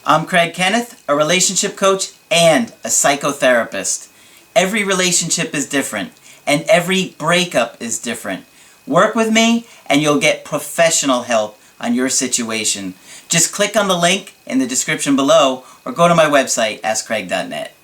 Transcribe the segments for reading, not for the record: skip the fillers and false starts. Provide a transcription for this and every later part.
I'm Craig Kenneth, a relationship coach and a psychotherapist. Every relationship is different, and every breakup is different. Work with me, and you'll get professional help on your situation. Just click on the link in the description below, or go to my website, askcraig.net.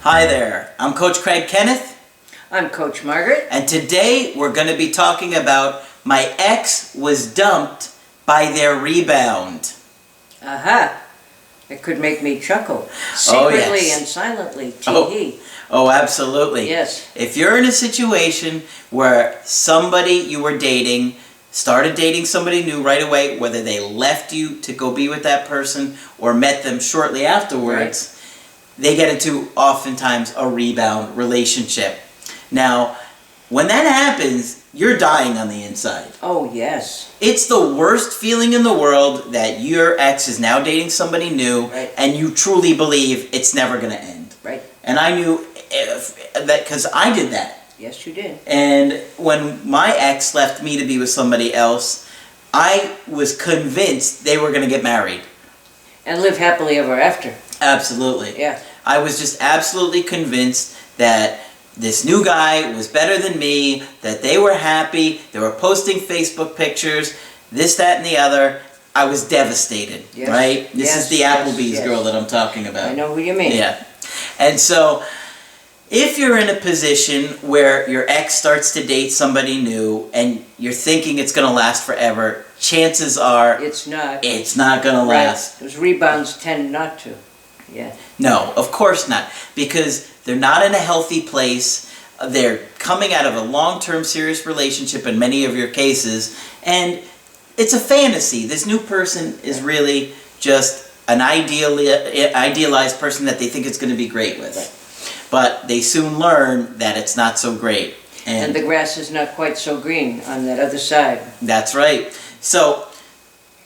Hi there, I'm Coach Craig Kenneth. I'm Coach Margaret. And today we're going to be talking about my ex was dumped by their rebound. Aha. It could make me chuckle. Secretly and silently. Tee-hee. Oh, absolutely. Yes. If you're in a situation where somebody you were dating started dating somebody new right away, whether they left you to go be with that person or met them shortly afterwards, they get into oftentimes a rebound relationship. Now, when that happens, you're dying on the inside. Oh, yes. It's the worst feeling in the world that your ex is now dating somebody new, and you truly believe it's never going to end. Right. And I knew that because I did that. Yes, you did. And when my ex left me to be with somebody else, I was convinced they were going to get married. And live happily ever after. Absolutely. Yeah. I was just absolutely convinced that this new guy was better than me, that they were happy, they were posting Facebook pictures, this, that, and the other. I was devastated, right? This is the Applebee's girl that I'm talking about. I know who you mean. Yeah. And so, if you're in a position where your ex starts to date somebody new and you're thinking it's going to last forever, chances are it's not going to last. Those rebounds tend not to. Yeah. No, of course not. Because they're not in a healthy place. They're coming out of a long-term serious relationship in many of your cases. And it's a fantasy. This new person is really just an idealized person that they think it's going to be great with. But they soon learn that it's not so great. And the grass is not quite so green on that other side. That's right. So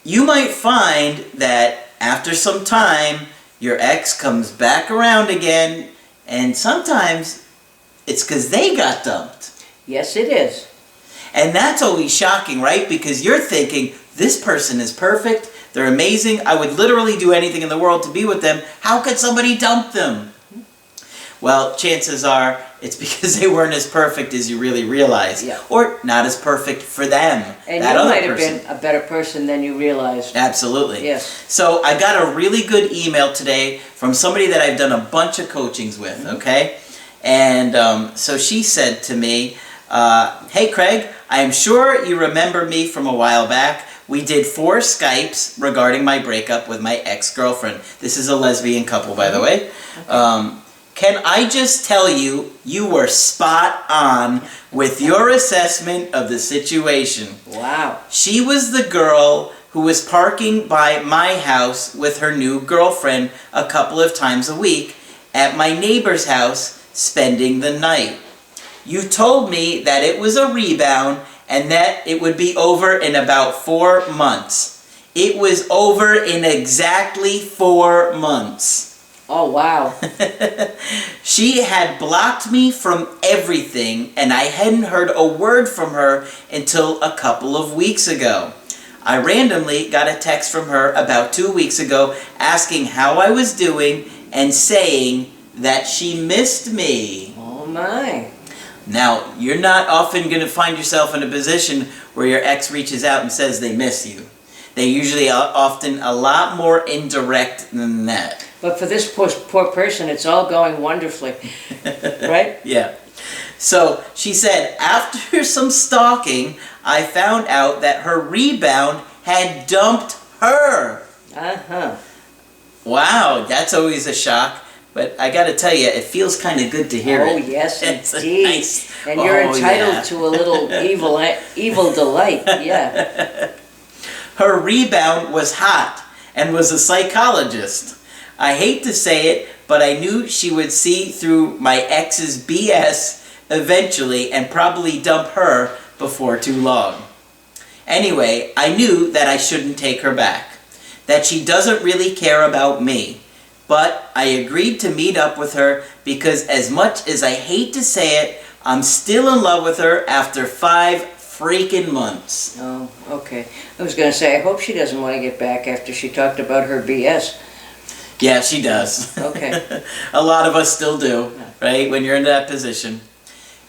you might find that after some time, your ex comes back around again, and sometimes it's because they got dumped. Yes, it is. And that's always shocking, right? Because you're thinking, this person is perfect, they're amazing, I would literally do anything in the world to be with them. How could somebody dump them? Well, chances are it's because they weren't as perfect as you really realize. Yeah. Or not as perfect for them. And you might have been a better person than you realized. Absolutely. Yes. So I got a really good email today from somebody that I've done a bunch of coachings with, okay? And so she said to me, hey Craig, I am sure you remember me from a while back. We did 4 Skypes regarding my breakup with my ex-girlfriend. This is a lesbian couple, by the way. Okay. Can I just tell you, you were spot on with your assessment of the situation. Wow. She was the girl who was parking by my house with her new girlfriend a couple of times a week at my neighbor's house spending the night. You told me that it was a rebound and that it would be over in about 4 months. It was over in exactly 4 months. Oh, wow. She had blocked me from everything, and I hadn't heard a word from her until a couple of weeks ago. I randomly got a text from her about 2 weeks ago asking how I was doing and saying that she missed me. Oh, my. Now, you're not often going to find yourself in a position where your ex reaches out and says they miss you. They usually are often a lot more indirect than that. But for this poor person, it's all going wonderfully, right? Yeah. So she said, after some stalking, I found out that her rebound had dumped her. Uh-huh. Wow, that's always a shock. But I got to tell you, it feels kind of good to hear it. Oh, yes, It's indeed. nice. And you're entitled to a little evil delight, yeah. Her rebound was hot and was a psychologist. I hate to say it, but I knew she would see through my ex's BS eventually and probably dump her before too long. Anyway, I knew that I shouldn't take her back, that she doesn't really care about me. But I agreed to meet up with her because as much as I hate to say it, I'm still in love with her after 5 freaking months. Oh, okay. I was going to say, I hope she doesn't want to get back after she talked about her BS. Yeah, she does. Okay. A lot of us still do, right? When you're in that position.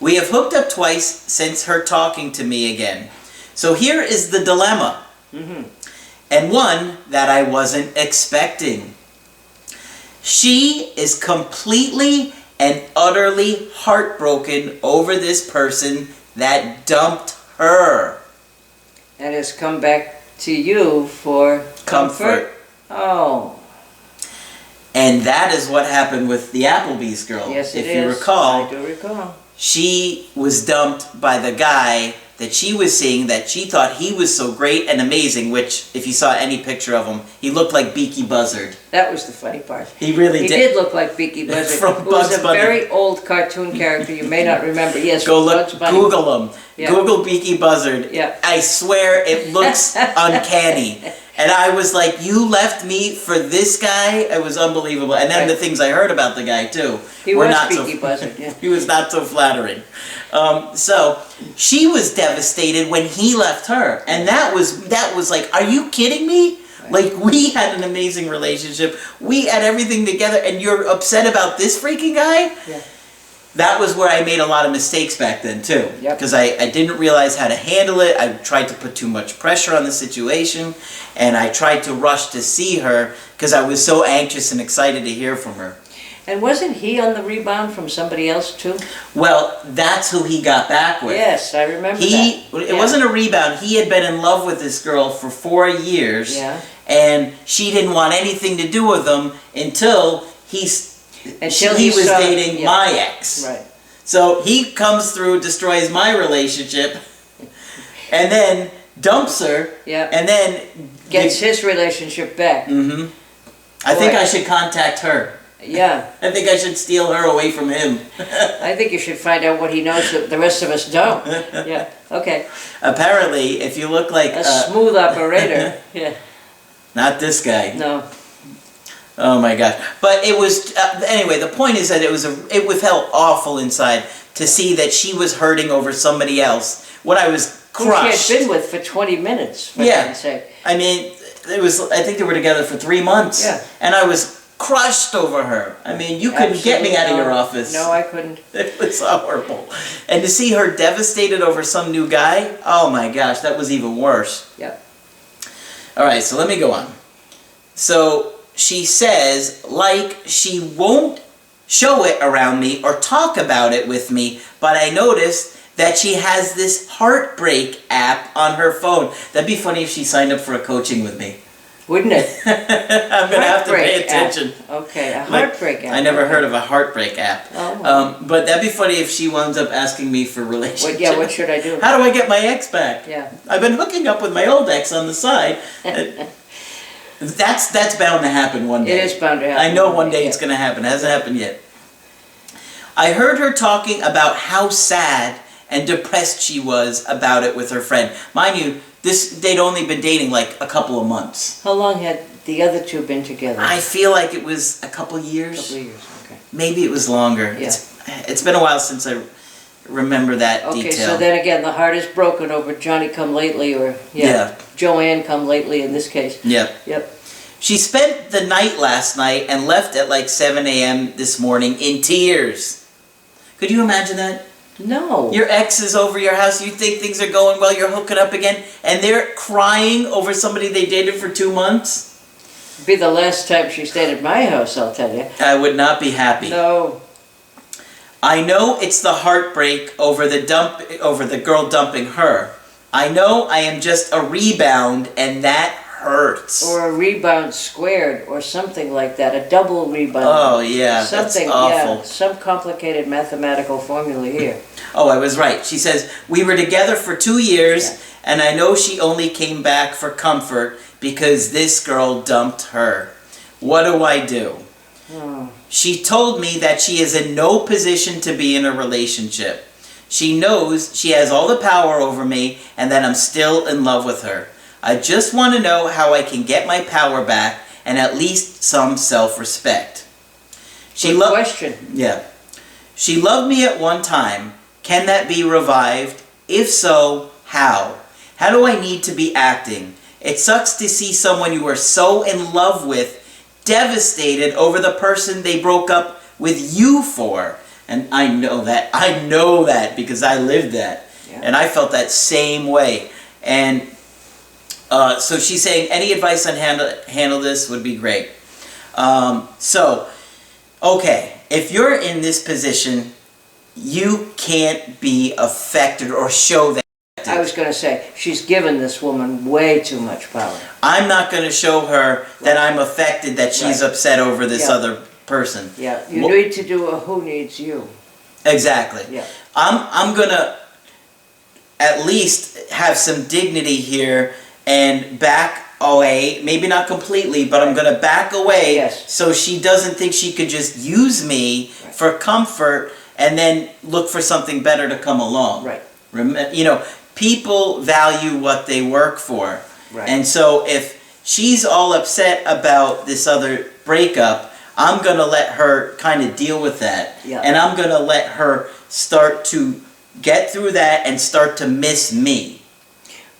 We have hooked up twice since her talking to me again. So here is the dilemma. Mm-hmm. And one that I wasn't expecting. She is completely and utterly heartbroken over this person that dumped her. And has come back to you for comfort? Oh. And that is what happened with the Applebee's girl. Yes, it is. If you recall. I do recall. She was dumped by the guy that she was seeing that she thought he was so great and amazing, which, if you saw any picture of him, he looked like Beaky Buzzard. That was the funny part. He really did. He did look like Beaky Buzzard. From Who was Bugs a Bunny. very old cartoon character you may not remember. Yes, Go look, Bugs Bunny. Google him. Yeah. Google Beaky Buzzard. Yeah. I swear it looks uncanny. And I was like, you left me for this guy? It was unbelievable. And then the things I heard about the guy, too. He was Beaky Buzzard, yeah. He was not so flattering. So, she was devastated when he left her. And that was like, are you kidding me? Right. Like, we had an amazing relationship. We had everything together, and you're upset about this freaking guy? Yeah. That was where I made a lot of mistakes back then, too. Because I didn't realize how to handle it. I tried to put too much pressure on the situation. And I tried to rush to see her because I was so anxious and excited to hear from her. And wasn't he on the rebound from somebody else, too? Well, that's who he got back with. Yes, I remember that. It wasn't a rebound. He had been in love with this girl for 4 years. Yeah. And she didn't want anything to do with him until he was dating my ex. Right. So he comes through, destroys my relationship, and then dumps her, and then gets his relationship back. Mm-hmm. I think I should contact her. Yeah. I think I should steal her away from him. I think you should find out what he knows that the rest of us don't. Yeah. Okay. Apparently, if you look like a smooth operator. Yeah. Not this guy. No. Oh my gosh! But it was anyway. The point is that it felt awful inside to see that she was hurting over somebody else. When I was crushed. Who she had been with for 20 minutes. For heaven's sake. I mean, it was. I think they were together for 3 months. Yeah. And I was crushed over her. I mean, you couldn't get me out of your office. No, I couldn't. It was horrible. And to see her devastated over some new guy. Oh my gosh, that was even worse. Yep. All right, so let me go on. So. She says, like, she won't show it around me or talk about it with me, but I noticed that she has this Heartbreak app on her phone. That'd be funny if she signed up for a coaching with me. Wouldn't it? I'm going to have to pay attention. App. Okay, a Heartbreak app. I never heard of a Heartbreak app. Oh. But that'd be funny if she winds up asking me for relationship. Yeah, what should I do? How do I get my ex back? Yeah. I've been hooking up with my old ex on the side. That's bound to happen one day. It is bound to happen. I know one day it's going to happen. It hasn't happened yet. I heard her talking about how sad and depressed she was about it with her friend. Mind you, they'd only been dating like a couple of months. How long had the other two been together? I feel like it was a couple of years. A couple of years, okay. Maybe it was longer. Yeah. It's been a while since I remember that detail. Okay, so then again, the heart is broken over Johnny come lately, or Joanne come lately in this case. Yep. Yep. She spent the night last night and left at like 7 a.m. this morning in tears. Could you imagine that? No. Your ex is over your house, you think things are going well, you're hooking up again, and they're crying over somebody they dated for 2 months? It'd be the last time she stayed at my house, I'll tell you. I would not be happy. No. I know it's the heartbreak over the girl dumping her. I know I am just a rebound, and that hurts. Or a rebound squared, or something like that. A double rebound. Oh yeah, something, that's awful. Yeah, some complicated mathematical formula here. Oh, I was right. She says, we were together for 2 years, and I know she only came back for comfort because this girl dumped her. What do I do? Oh. She told me that she is in no position to be in a relationship. She knows she has all the power over me and that I'm still in love with her. I just want to know how I can get my power back and at least some self-respect. Good question. Yeah. She loved me at one time. Can that be revived? If so, How? How do I need to be acting? It sucks to see someone you are so in love with devastated over the person they broke up with you for. And I know that. I know that because I lived that. Yeah. And I felt that same way. And so she's saying any advice on handle this would be great. Okay, if you're in this position, you can't be affected or show that. I was going to say, she's given this woman way too much power. I'm not going to show her that I'm affected, that she's upset over this other person. Yeah, you need to do a who needs you. Exactly. Yeah. I'm going to at least have some dignity here and back away, maybe not completely, but I'm going to back away so she doesn't think she could just use me for comfort and then look for something better to come along. Right. You know, people value what they work for. Right. And so if she's all upset about this other breakup, I'm going to let her kind of deal with that. Yeah. And I'm going to let her start to get through that and start to miss me.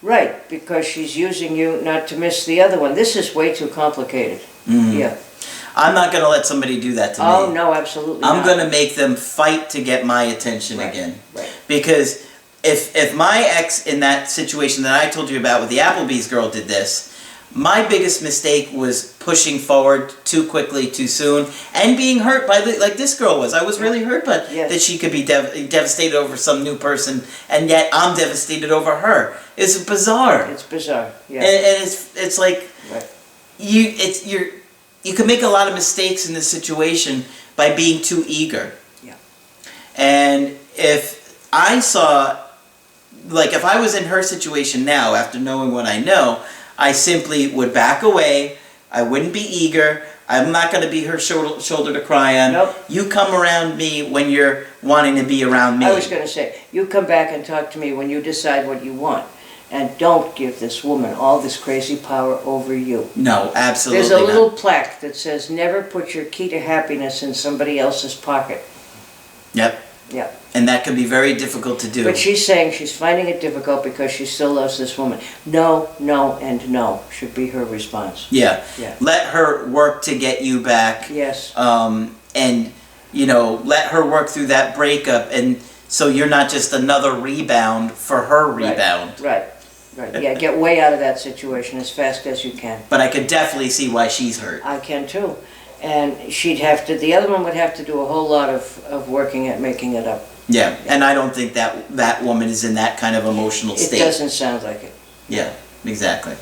Right, because she's using you not to miss the other one. This is way too complicated. Mm-hmm. Yeah. I'm not going to let somebody do that to me. Oh, no, absolutely I'm not. going to make them fight to get my attention again. Right. Because if my ex in that situation that I told you about with the Applebee's girl did this, my biggest mistake was pushing forward too quickly, too soon, and being hurt by like this girl was. I was really hurt, but that she could be devastated over some new person, and yet I'm devastated over her. It's bizarre. It's bizarre. Yeah. And it's like you can make a lot of mistakes in this situation by being too eager. Yeah. And if I saw, like if I was in her situation now, after knowing what I know, I simply would back away. I wouldn't be eager. I'm not going to be her shoulder to cry on. Nope. You come around me when you're wanting to be around me. I was going to say, you come back and talk to me when you decide what you want. And don't give this woman all this crazy power over you. No, absolutely There's a not. little plaque that says, never put your key to happiness in somebody else's pocket. Yep. Yep. And that can be very difficult to do. But she's saying she's finding it difficult because she still loves this woman. No, no, and no should be her response. Yeah. Yeah. Let her work to get you back. Yes. And, you know, let her work through that breakup, and so you're not just another rebound for her rebound. Right. Yeah, get way out of that situation as fast as you can. But I could definitely see why she's hurt. I can too. And she'd have to, the other one would have to do a whole lot of working at making it up. Yeah, and I don't think that woman is in that kind of emotional state. It doesn't sound like it. Yeah, exactly.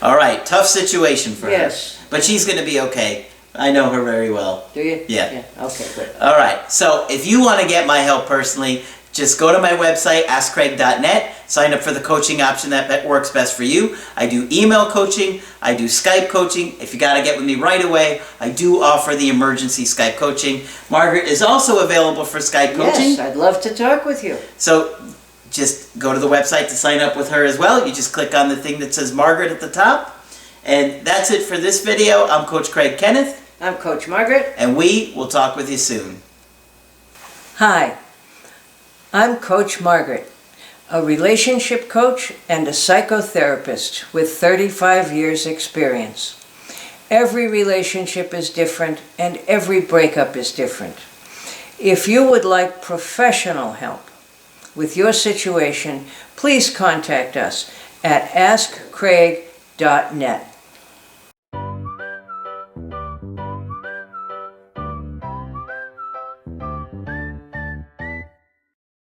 All right, tough situation for her. But she's going to be okay. I know her very well. Do you? Yeah. Okay, good. All right, so if you want to get my help personally, just go to my website, askcraig.net, sign up for the coaching option that works best for you. I do email coaching, I do Skype coaching. If you got to get with me right away, I do offer the emergency Skype coaching. Margaret is also available for Skype coaching. Yes, I'd love to talk with you. So just go to the website to sign up with her as well. You just click on the thing that says Margaret at the top. And that's it for this video. I'm Coach Craig Kenneth. I'm Coach Margaret. And we will talk with you soon. Hi, I'm Coach Margaret, a relationship coach and a psychotherapist with 35 years experience. Every relationship is different and every breakup is different. If you would like professional help with your situation, please contact us at askcraig.net.